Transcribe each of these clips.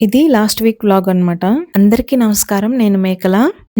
ఇది last week vlog అనమాట. అందరికీ నమస్కారం. నేను మేకల.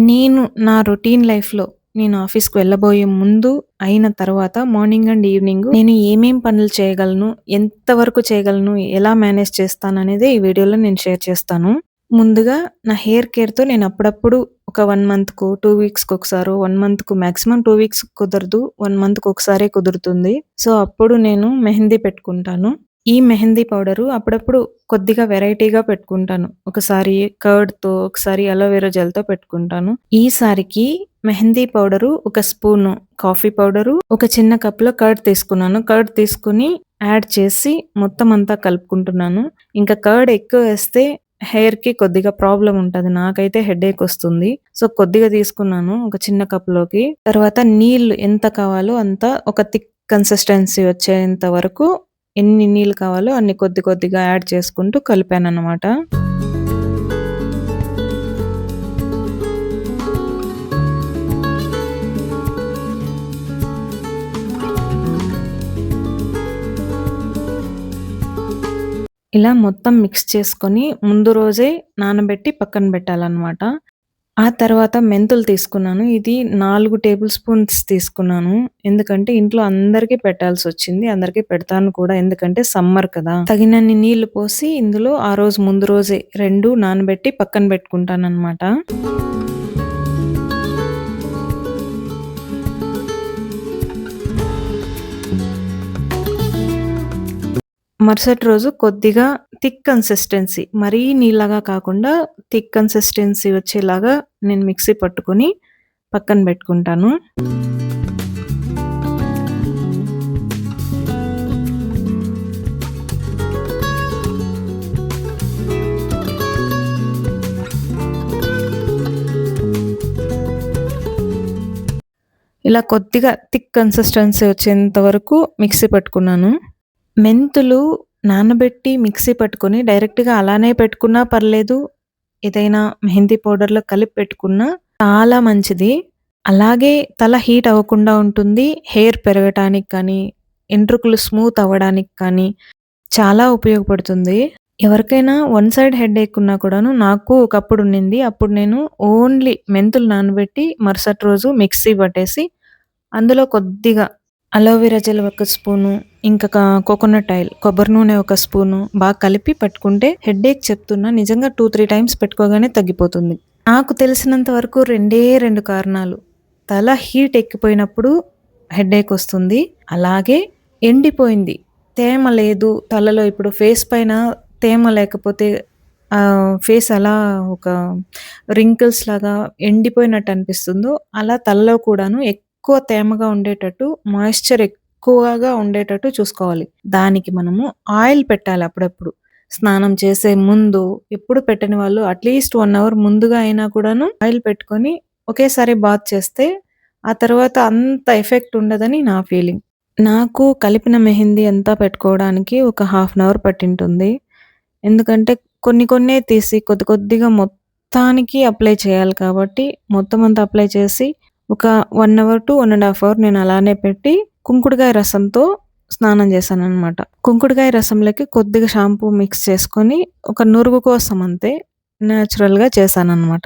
నేను నా రొటీన్ లైఫ్‌లో నేను ఆఫీస్‌కి వెళ్ళబోయే ముందు, అయిన తర్వాత మార్నింగ్ అండ్ ఈవినింగ్ నేను ఏమేం పనులు చేయగలను, ఎంత వరకు చేయగలను, ఎలా మేనేజ్ చేస్తాననేదే ఈ వీడియోలో నేను షేర్ చేస్తాను. ముందుగా నా హెయిర్ కేర్‌తో నేను అప్పుడప్పుడు ఒక 1 మంత్‌కో, 2 వీక్స్‌కొకసారో, 1 మంత్‌కు మాక్సిమం 2 వీక్స్ కుదరదు. 1 మంత్‌కి ఒకసారే కుదురుతుంది. సో, అప్పుడు నేను మెహందీ పెట్టుకుంటాను. ఈ మెహందీ పౌడరు అప్పుడప్పుడు కొద్దిగా వెరైటీగా పెట్టుకుంటాను. ఒకసారి కర్డ్‌తో, ఒకసారి అలోవెరా జెల్‌తో పెట్టుకుంటాను. ఈసారికి మెహందీ పౌడరు ఒక స్పూను, కాఫీ పౌడరు, ఒక చిన్న కప్‌లో కర్డ్ తీసుకున్నాను. కర్డ్ తీసుకొని యాడ్ చేసి మొత్తం అంతా కలుపుకుంటున్నాను. ఇంకా కర్డ్ ఎక్కువేస్తే హెయిర్‌కి కొద్దిగా ప్రాబ్లమ్ ఉంటది. నాకైతే హెడేక్ వస్తుంది. సో, కొద్దిగా తీసుకున్నాను ఒక చిన్న కప్‌లోకి. తర్వాత నీళ్ళు ఎంత కావాలో అంత ఒక థిక్ కన్సిస్టెన్సీ వచ్చేంత వరకు ఎన్ని నీళ్ళు కావాలో అన్ని కొద్ది కొద్దిగా యాడ్ చేసుకుంటూ కలిపాననమాట. ఇలా మొత్తం మిక్స్ చేసుకొని ముందు రోజే నానబెట్టి పక్కన పెట్టాలనమాట. ఆ తర్వాత మెంతులు తీసుకున్నాను. ఇది 4 టేబుల్ స్పూన్స్ తీసుకున్నాను. ఎందుకంటే ఇంట్లో అందరికీ పెట్టాల్సొచ్చింది. అందరికీ పెడతాను కూడా. ఎందుకంటే సమ్మర్ కదా! తగినన్ని నీళ్లు పోసి ఇందులో ఆ రోజు ముందు రోజే 2 నానబెట్టి పక్కన పెట్టుకుంటాననమాట. మరుసటి రోజు కొద్దిగా థిక్ కన్సిస్టెన్సీ మరీ నీళ్ళగా కాకుండా థిక్ కన్సిస్టెన్సీ వచ్చేలాగా నేను మిక్సీ పట్టుకొని పక్కన పెట్టుకుంటాను. ఇలా కొద్దిగా థిక్ కన్సిస్టెన్సీ వచ్చేంత వరకు మిక్సీ పట్టుకున్నాను. మెంతులు నానబెట్టి మిక్సీ పట్టుకొని డైరెక్ట్‌గా అలానే పెట్టుకున్నా పర్లేదు. ఏదైనా మెహందీ పౌడర్‌లో కలిపి పెట్టుకున్నా చాలా మంచిది. అలాగే తల హీట్ అవ్వకుండా ఉంటుంది. హెయిర్ పెరగటానికి కానీ, ఎంట్రుకలు స్మూత్ అవ్వడానికి కానీ చాలా ఉపయోగపడుతుంది. ఎవరికైనా వన్ సైడ్ హెడేక్ ఉన్నా కూడాను నాకు ఒకప్పుడు ఉండింది. అప్పుడు నేను ఓన్లీ మెంతులు నానబెట్టి మరుసటి రోజు మిక్సీ పట్టేసి అందులో కొద్దిగా అలోవెరా జెల్ ఒక స్పూను, ఇంకా కోకోనట్ ఆయిల్, కొబ్బరి నూనె ఒక స్పూను బాగా కలిపి పెట్టుకుంటే హెడేక్ చెప్తున్నా నిజంగా 2, 3 టైమ్స్ పెట్టుకోగానే తగ్గిపోతుంది. నాకు తెలిసినంత వరకు 2 కారణాలు. తల హీట్ ఎక్కిపోయినప్పుడు హెడేక్ వస్తుంది. అలాగే ఎండిపోయింది. తేమ లేదు తలలో ఇప్పుడు ఫేస్ పైన తేమ లేకపోతే ఫేస్ ఎలా ఒక రింకిల్స్ లాగా ఎండిపోయినట్టు అనిపిస్తుందో అలా తలలో కూడాను ఎక్కువ తేమగా ఉండేటట్టు, మాయిశ్చర్ ఎక్కువగా ఉండేటట్టు చూసుకోవాలి. దానికి మనము ఆయిల్ పెట్టాలి అప్పుడప్పుడు. స్నానం చేసే ముందు ఎప్పుడు పెట్టని వాళ్ళు అట్‌లీస్ట్ 1 అవర్ ముందుగా అయినా కూడాను ఆయిల్ పెట్టుకొని ఒకేసారి బాత్ చేస్తే ఆ తర్వాత అంత ఎఫెక్ట్ ఉండదని నా ఫీలింగ్. నాకు కలిపిన మెహందీ అంతా పెట్టుకోవడానికి ఒక హాఫ్ అన్ అవర్ పట్టింటుంది. ఎందుకంటే కొన్ని కొన్నే తీసి కొద్ది కొద్దిగా మొత్తానికి అప్లై చేయాలి కాబట్టి మొత్తం అంతా అప్లై చేసి ఒక 1 అవర్ టు 1 ½ అవర్ నేను అలానే పెట్టి కుంకుడుకాయ రసంతో స్నానం చేశాననమాట. కుంకుడుకాయ రసంలోకి కొద్దిగా షాంపూ మిక్స్ చేసుకొని ఒక నురుగు కోసం అంతే నేచురల్‌గా చేశాననమాట.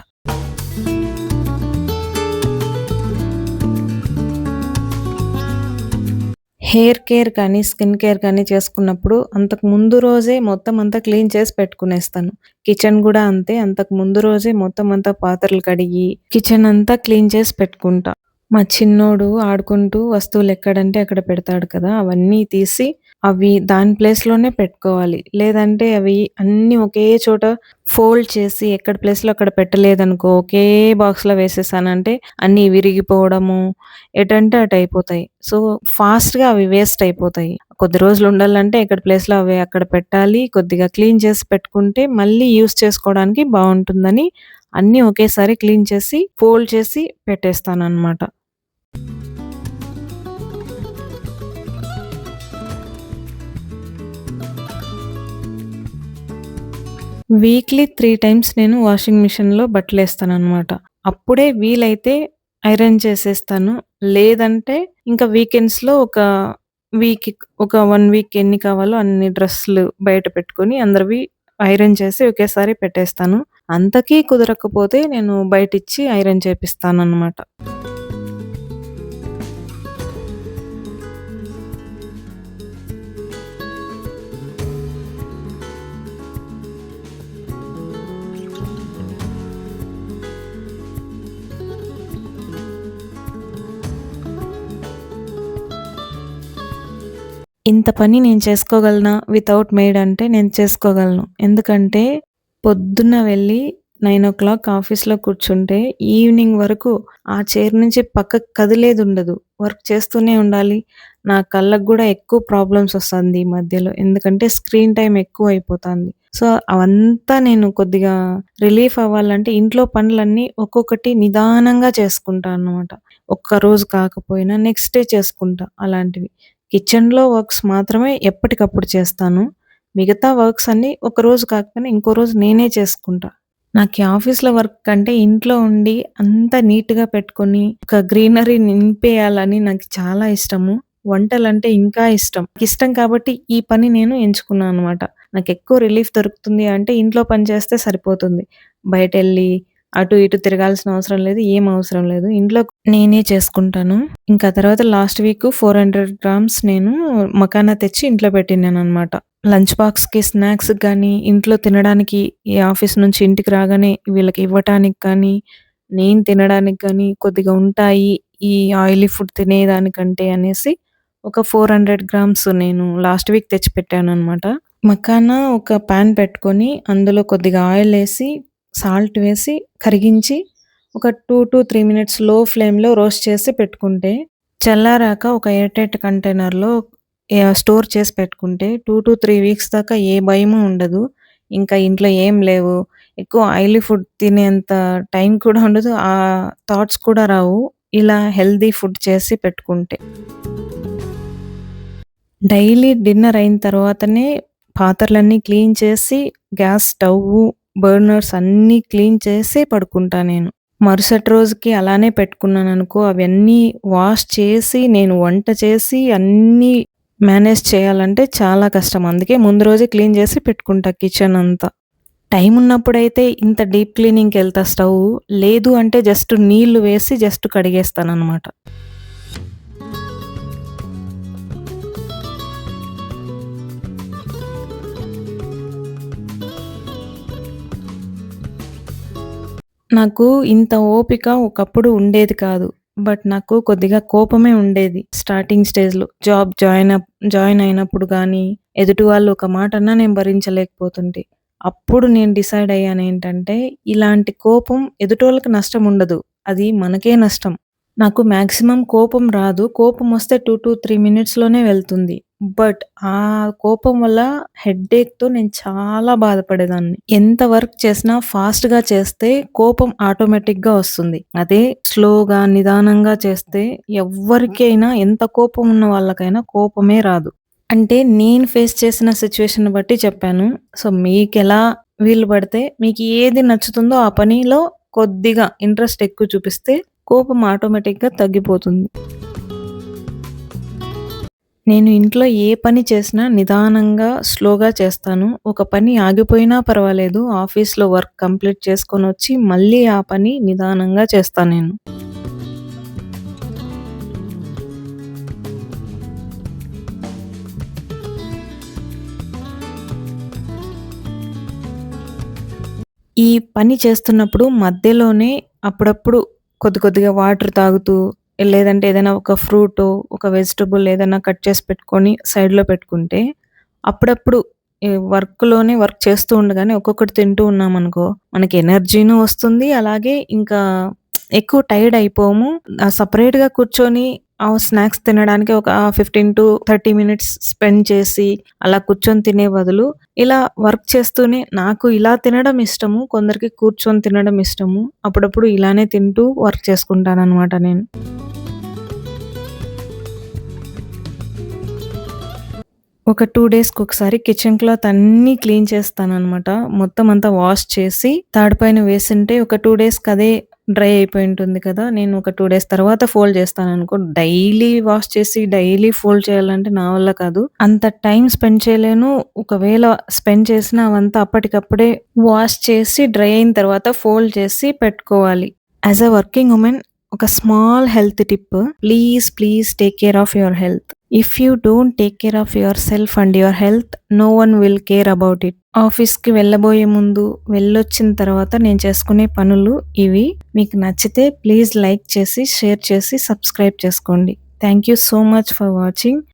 హెయిర్ కేర్ కానీ, స్కిన్ కేర్ కానీ చేసుకున్నప్పుడు అంతకు ముందు రోజే మొత్తం అంతా క్లీన్ చేసి పెట్టుకునేస్తాను. కిచెన్ గూడా అంతే. అంతకు ముందు రోజే మొత్తం అంతా పాత్రలు కడిగి, కిచెన్ అంతా క్లీన్ చేసి పెట్టుకుంటా. మా చిన్నోడు ఆడుకుంటూ వస్తువులెక్కడంటే అక్కడ పెడతాడు కదా! అవన్నీ తీసి అవి దాని ప్లేస్‌లోనే పెట్టుకోవాలి. లేదంటే అవి అన్నీ ఒకే చోట ఫోల్డ్ చేసి ఎక్కడ ప్లేస్‌లో అక్కడ పెట్టలేదనుకో, ఒకే బాక్స్‌లో వేసేసానంటే అన్నీ విరిగిపోవడము, ఎటంటే అటయిపోతాయి. సో, ఫాస్ట్‌గా అవి వేస్ట్ అయిపోతాయి. కొద్ది రోజులు ఉండాలంటే ఎక్కడ ప్లేస్‌లో అవి అక్కడ పెట్టాలి. కొద్దిగా క్లీన్ చేసి పెట్టుకుంటే మళ్ళీ యూజ్ చేసుకోవడానికి బావుంటుందని అన్నీ ఒకేసారి క్లీన్ చేసి, ఫోల్డ్ చేసి పెట్టేస్తాననమాట. వీక్లీ 3 టైమ్స్ నేను వాషింగ్ మిషన్‌లో బట్టలేస్తాననమాట. అప్పుడే వీలైతే ఐరన్ చేసేస్తాను. లేదంటే ఇంకా వీకెండ్స్‌లో వీక్‌కి ఒక 1 వీక్ ఎన్ని కావాలో అన్ని డ్రెస్సులు బయట పెట్టుకొని అందరివి ఐరన్ చేసి ఒకేసారి పెట్టేస్తాను. అంతకీ కుదరకపోతే నేను బయటిచ్చి ఐరన్ చేపిస్తాననమాట. ఇంత పని నేను చేసుకోగలనా వితౌట్ మెయిడ్ అంటే నేను చేసుకోగలను. ఎందుకంటే పొద్దున్న వెళ్ళి 9:00 ఆఫీస్‌లో కూర్చుంటే ఈవినింగ్ వరకు ఆ చైర్ నుంచి పక్కకి కదిలేదుండదు. వర్క్ చేస్తూనే ఉండాలి. నా కళ్ళకి గూడా ఎక్కువ ప్రాబ్లమ్స్ ఒస్తాంది ఈ మధ్యలో. ఎందుకంటే స్క్రీన్ టైమ్ ఎక్కువైపోతాంది. సో, అవంతా నేను కొద్దిగా రిలీఫ్ అవ్వాలంటే ఇంట్లో పనులన్నీ ఒక్కొక్కటి నిదానంగా చేసుకుంటా అన్నమాట. ఒక్కరోజు కాకపోయినా నెక్స్ట్ డే చేసుకుంటా అలాంటివి. కిచెన్‌లో వర్క్స్ మాత్రమే ఎప్పటికప్పుడు చేస్తాను. మిగతా వర్క్స్ అన్నీ ఒకరోజు కాకపోయినా ఇంకో రోజు నేనే చేసుకుంటా. నాకీ ఆఫీస్‌లో వర్క్ కంటే ఇంట్లో ఉండి అంతా నీట్‌గా పెట్టుకొని, ఒక గ్రీనరీ నింపేయాలని నాకు చాలా ఇష్టము. వంటలంటే ఇంకా ఇష్టం. నాకిష్టం కాబట్టి ఈ పని నేను ఎంచుకున్నా అనమాట. నాకెక్కువ రిలీఫ్ దొరుకుతుంది అంటే ఇంట్లో పని చేస్తే సరిపోతుంది. బయటెళ్ళి అటు ఇటు తిరగాల్సిన అవసరం లేదు. ఏం అవసరం లేదు. ఇంట్లో నేనే చేసుకుంటాను. ఇంకా తర్వాత లాస్ట్ వీక్ 400 గ్రామ్స్ నేను మకానా తెచ్చి ఇంట్లో పెట్టినాననమాట. లంచ్ బాక్స్‌కి, స్నాక్స్‌కి గానీ, ఇంట్లో తినడానికి ఈ ఆఫీస్ నుంచి ఇంటికి రాగానే వీళ్ళకి ఇవ్వటానికి కానీ, నేను తినడానికి గానీ కొద్దిగా ఉంటాయి. ఈ ఆయిలీ ఫుడ్ తినేదానికంటే అనేసి ఒక 400 గ్రామ్స్ నేను లాస్ట్ వీక్ తెచ్చిపెట్టాననమాట. మకానా ఒక పాన్ పెట్టుకొని అందులో కొద్దిగా ఆయిలేసి, సాల్ట్ వేసి, కరిగించి ఒక 2-3 మినిట్స్ లో ఫ్లేమ్‌లో రోస్ట్ చేసి పెట్టుకుంటే, చల్లారాక ఒక ఎయిర్ టైట్ కంటైనర్‌లో స్టోర్ చేసి పెట్టుకుంటే 2-3 వీక్స్ దాకా ఏ భయము ఉండదు. ఇంకా ఇంట్లో ఏం లేవు. ఎక్కువ ఆయిలీ ఫుడ్ తినేంత టైం కూడా ఉండదు. థాట్స్ కూడా రావు. ఇలా హెల్తీ ఫుడ్ చేసి పెట్టుకుంటే. డైలీ డిన్నర్ అయిన తర్వాతనే పాత్రలన్నీ క్లీన్ చేసి, గ్యాస్ స్టవ్వు, బర్నర్స్ అన్నీ క్లీన్ చేసే పడుకుంటా నేను. మరుసటి రోజుకి అలానే పెట్టుకున్నాననుకో, అవన్నీ వాష్ చేసి, నేను వంట చేసి, అన్నీ మేనేజ్ చేయాలంటే చాలా కష్టం. అందుకే ముందు రోజే క్లీన్ చేసి పెట్టుకుంటా కిచెన్ అంతా. టైం ఉన్నప్పుడైతే ఇంత డీప్ క్లీనింగ్‌కెళ్తా స్టవ్వు. లేదు అంటే జస్ట్ నీళ్లు వేసి జస్ట్ కడిగేస్తాననమాట. నాకు ఇంత ఓపిక ఒకప్పుడు ఉండేది కాదు. బట్ నాకు కొద్దిగా కోపమే ఉండేది. స్టార్టింగ్ స్టేజ్‌లో జాయిన్ అయినప్పుడు గానీ, ఎదుటి వాళ్ళు ఒక మాట అన్నా నేను భరించలేకపోతుంటి. అప్పుడు నేను డిసైడ్ అయ్యానేంటంటే, ఇలాంటి కోపం ఎదుటోళ్ళకి నష్టం ఉండదు. అది మనకే నష్టం. నాకు మాక్సిమం కోపం రాదు. కోపమొస్తే 2-3 మినిట్స్‌లోనే వెళ్తుంది. బట్ ఆ కోపం వల్ల హెడ్‌ఏక్‌తో నేను చాలా బాధపడేదాన్ని. ఎంత వర్క్ చేసినా ఫాస్ట్‌గా చేస్తే కోపం ఆటోమేటిక్‌గా వస్తుంది. అదే స్లోగా, నిదానంగా చేస్తే ఎవ్వరికైనా ఎంత కోపం ఉన్న వాళ్ళకైనా కోపమే రాదు. అంటే నేను ఫేస్ చేసిన సిట్యుయేషన్‌ని బట్టి చెప్పాను. సో, మీకెలా వీలు పడితే మీకు ఏది నచ్చుతుందో ఆ పనిలో కొద్దిగా ఇంట్రెస్ట్ ఎక్కువ చూపిస్తే కోపం ఆటోమేటిక్‌గా తగ్గిపోతుంది. నేను ఇంట్లో ఏ పని చేసినా నిదానంగా, స్లోగా చేస్తాను. ఒక పని ఆగిపోయినా పర్వాలేదు. ఆఫీస్‌లో వర్క్ కంప్లీట్ చేసుకొనొచ్చి మళ్ళీ ఆ పని నిదానంగా చేస్తా నేను. ఈ పని చేస్తున్నప్పుడు మధ్యలోనే అప్పుడప్పుడు కొద్దిగా వాటర్ తాగుతూ, లేదంటే ఏదైనా ఒక ఫ్రూటో, ఒక వెజిటబుల్ ఏదైనా కట్ చేసి పెట్టుకొని సైడ్‌లో పెట్టుకుంటే, అప్పుడప్పుడు వర్క్‌లోనే వర్క్ చేస్తూ ఉండగానే ఒక్కొక్కటి తింటూ ఉన్నామనుకో, మనకి ఎనర్జీను వస్తుంది. అలాగే ఇంకా ఎక్కువ టైర్డ్ అయిపోము. సెపరేట్‌గా కూర్చొని స్నాక్స్ తినడానికి ఒక 15-30 మినిట్స్ స్పెండ్ చేసి, అలా కూర్చొని తినే బదులు, ఇలా వర్క్ చేస్తూనే నాకు ఇలా తినడం ఇష్టము. కొందరికి కూర్చొని తినడం ఇష్టము. అప్పుడప్పుడు ఇలానే తింటూ వర్క్ చేసుకుంటాననమాట నేను. ఒక 2 డేస్‌కొకసారి కిచెన్ క్లాత్ అన్నీ క్లీన్ చేస్తాననమాట. మొత్తం అంతా వాష్ చేసి తాడుపైన వేసుంటే ఒక 2 డేస్‌కి అదే డ్రై అయిపోయి ఉంటుంది కదా! నేను ఒక 2 డేస్ తర్వాత ఫోల్డ్ చేస్తాననుకో, డైలీ వాష్ చేసి, డైలీ ఫోల్డ్ చేయాలంటే నా వల్ల కాదు. అంత టైం స్పెండ్ చేయలేను. ఒకవేళ స్పెండ్ చేసినా అవంతా అప్పటికప్పుడే వాష్ చేసి, డ్రై అయిన తర్వాత ఫోల్డ్ చేసి పెట్టుకోవాలి. యాస్ ఎ వర్కింగ్ వుమెన్ ఒక small health tip. Please take care of your health. If you don't take care of yourself and your health, no one will care about it. ఆఫీస్‌కి వెళ్ళబోయే ముందు, వెళ్ళొచ్చిన తర్వాత నేను చేసుకునే పనులు ఇవి. మీకు నచ్చితే ప్లీజ్ లైక్ చేసి, షేర్ చేసి, సబ్స్క్రైబ్ చేసుకోండి. Thank you so much for watching.